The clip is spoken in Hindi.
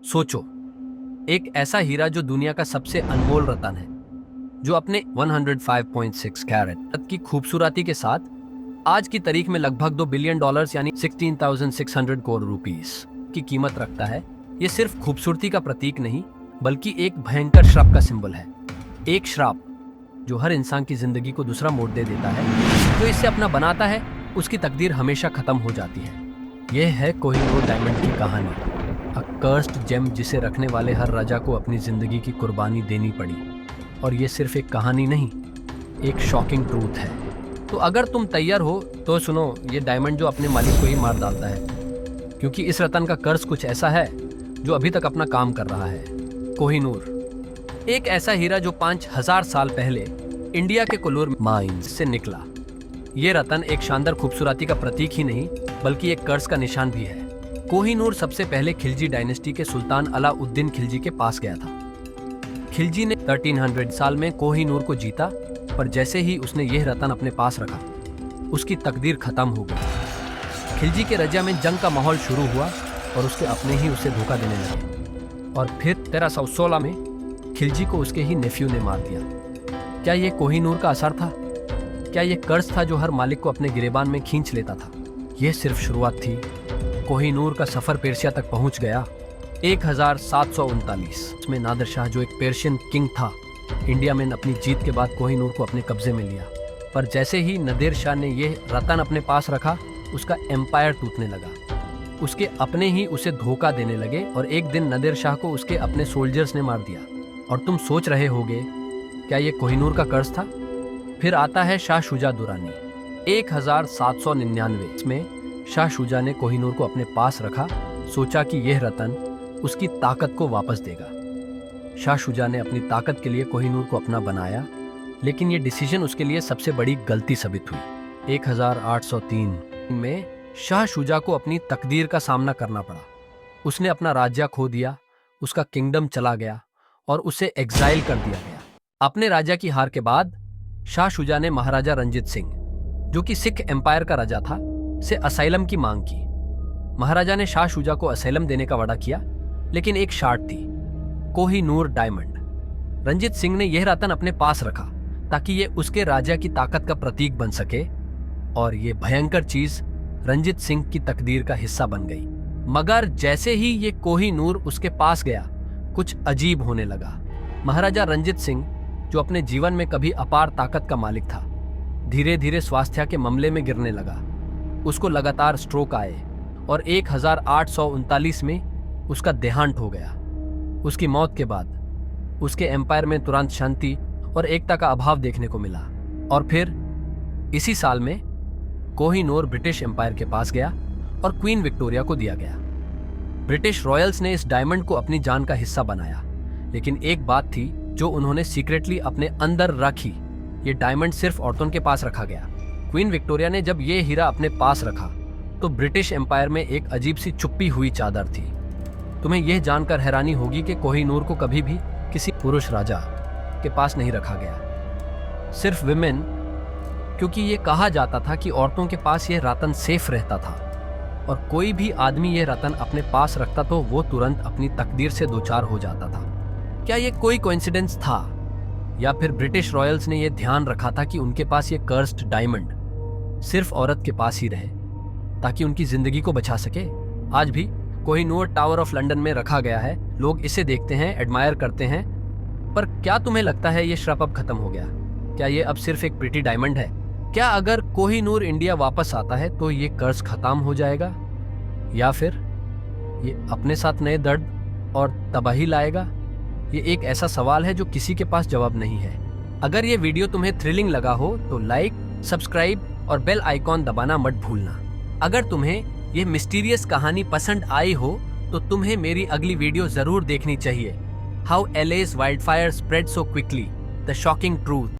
सोचो, एक ऐसा हीरा जो दुनिया का सबसे अनमोल रत्न है, जो अपने 105.6 कैरेट की खूबसूरती के साथ आज की तारीख में लगभग $2 बिलियन यानी 16,600 करोड़ रुपीस की कीमत रखता है। ये सिर्फ खूबसूरती का प्रतीक नहीं, बल्कि एक भयंकर श्राप का सिंबल है। एक श्राप जो हर इंसान की जिंदगी को दूसरा मोड़ दे देता है। जो इसे अपना बनाता है, उसकी तकदीर हमेशा खत्म हो जाती है। यह है कोहिनूर डायमंड की कहानी, अ कर्स्ड जेम जिसे रखने वाले हर राजा को अपनी जिंदगी की कुर्बानी देनी पड़ी। और ये सिर्फ एक कहानी नहीं, एक शॉकिंग ट्रूथ है। तो अगर तुम तैयार हो तो सुनो, ये डायमंड जो अपने मालिक को ही मार डालता है, क्योंकि इस रतन का कर्ज कुछ ऐसा है जो अभी तक अपना काम कर रहा है। कोहिनूर एक ऐसा हीरा जो 5000 साल पहले इंडिया के कोलूर माइंस से निकला। ये रतन एक शानदार खूबसूरती का प्रतीक ही नहीं, बल्कि एक कर्ज का निशान भी है। कोहिनूर सबसे पहले खिलजी डायनेस्टी के सुल्तान अलाउद्दीन खिलजी के पास गया था। खिलजी ने 1300 साल में कोहिनूर को जीता, पर जैसे ही उसने यह रतन अपने पास रखा, उसकी तकदीर खत्म हो गई। खिलजी के रजा में जंग का माहौल शुरू हुआ और उसके अपने ही उसे धोखा देने लगे। और फिर 1316 में खिलजी को उसके ही नेफ्यू ने मार दिया। क्या यह कोहिनूर का असर था? क्या यह कर्ज था जो हर मालिक को अपने गिरेबान में खींच लेता था? यह सिर्फ शुरुआत थी। कोहिनूर का सफर पेर्शिया तक पहुंच गया। 1739 में नादिर शाह, जो एक पेर्शियन किंग था, इंडिया में अपनी जीत के बाद कोहिनूर को अपने कब्जे में लिया। पर जैसे ही नादिर शाह ने यह रतन अपने पास रखा, उसका एम्पायर टूटने लगा। उसके अपने ही उसे धोखा देने लगे और एक दिन नादिर शाह को उसके अपने सोल्जर्स ने मार दिया। और तुम सोच रहे होगे, क्या यह कोहिनूर का कर्ज था? फिर आता है शाह शुजा दुरानी। 1799 में शाह शुजा ने कोहिनूर को अपने पास रखा, सोचा कि यह रतन उसकी ताकत को वापस देगा। शाह शुजा ने अपनी ताकत के लिए कोहिनूर को अपना बनाया, लेकिन यह डिसीजन उसके लिए सबसे बड़ी गलती साबित हुई। 1803 में शाह शुजा को अपनी तकदीर का सामना करना पड़ा। उसने अपना राज्य खो दिया, उसका किंगडम चला गया और उसे एग्जाइल कर दिया गया। अपने राजा की हार के बाद शाह शुजा ने महाराजा रंजीत सिंह, जो कि सिख एम्पायर का राजा था, से असाइलम की मांग की। महाराजा ने शाह शुजा को असाइलम देने का वादा किया, लेकिन एक शर्त थी, कोहिनूर डायमंड। रंजीत सिंह ने यह रतन अपने पास रखा ताकि यह उसके राजा की ताकत का प्रतीक बन सके, और यह भयंकर चीज रंजीत सिंह की तकदीर का हिस्सा बन गई। मगर जैसे ही ये कोहिनूर उसके पास गया, कुछ अजीब होने लगा। महाराजा रंजीत सिंह, जो अपने जीवन में कभी अपार ताकत का मालिक था, धीरे धीरे स्वास्थ्य के मामले में गिरने लगा। उसको लगातार स्ट्रोक आए और 1839 में उसका देहांत हो गया। उसकी मौत के बाद उसके एम्पायर में तुरंत शांति और एकता का अभाव देखने को मिला। और फिर इसी साल में कोहिनूर ब्रिटिश एम्पायर के पास गया और क्वीन विक्टोरिया को दिया गया। ब्रिटिश रॉयल्स ने इस डायमंड को अपनी जान का हिस्सा बनाया, लेकिन एक बात थी जो उन्होंने सीक्रेटली अपने अंदर रखी। ये डायमंड सिर्फ औरतों के पास रखा गया। क्वीन विक्टोरिया ने जब ये हीरा अपने पास रखा, तो ब्रिटिश एम्पायर में एक अजीब सी चुप्पी हुई चादर थी। तुम्हें यह जानकर हैरानी होगी कि कोहिनूर को कभी भी किसी पुरुष राजा के पास नहीं रखा गया, सिर्फ विमेन, क्योंकि ये कहा जाता था कि औरतों के पास यह रतन सेफ रहता था, और कोई भी आदमी यह रतन अपने पास रखता तो वो तुरंत अपनी तकदीर से दो चार हो जाता था। क्या ये कोई कोइंसिडेंस था, या फिर ब्रिटिश रॉयल्स ने यह ध्यान रखा था कि उनके पास ये कर्स्ड डायमंड सिर्फ औरत के पास ही रहे, ताकि उनकी जिंदगी को बचा सके? आज भी कोहिनूर टावर ऑफ लंदन में रखा गया है। लोग इसे देखते हैं, एडमायर करते हैं। पर क्या तुम्हें लगता है ये श्राप अब खत्म हो गया? क्या ये अब सिर्फ एक प्रिटी डायमंड है? क्या अगर कोहिनूर इंडिया वापस आता है तो ये कर्ज खत्म हो जाएगा, या फिर ये अपने साथ नए दर्द और तबाही लाएगा? ये एक ऐसा सवाल है जो किसी के पास जवाब नहीं है। अगर ये वीडियो तुम्हें थ्रिलिंग लगा हो तो लाइक, सब्सक्राइब और बेल आइकॉन दबाना मत भूलना। अगर तुम्हें यह मिस्टीरियस कहानी पसंद आई हो तो तुम्हें मेरी अगली वीडियो जरूर देखनी चाहिए। How LA's wildfire spread so quickly, the shocking truth.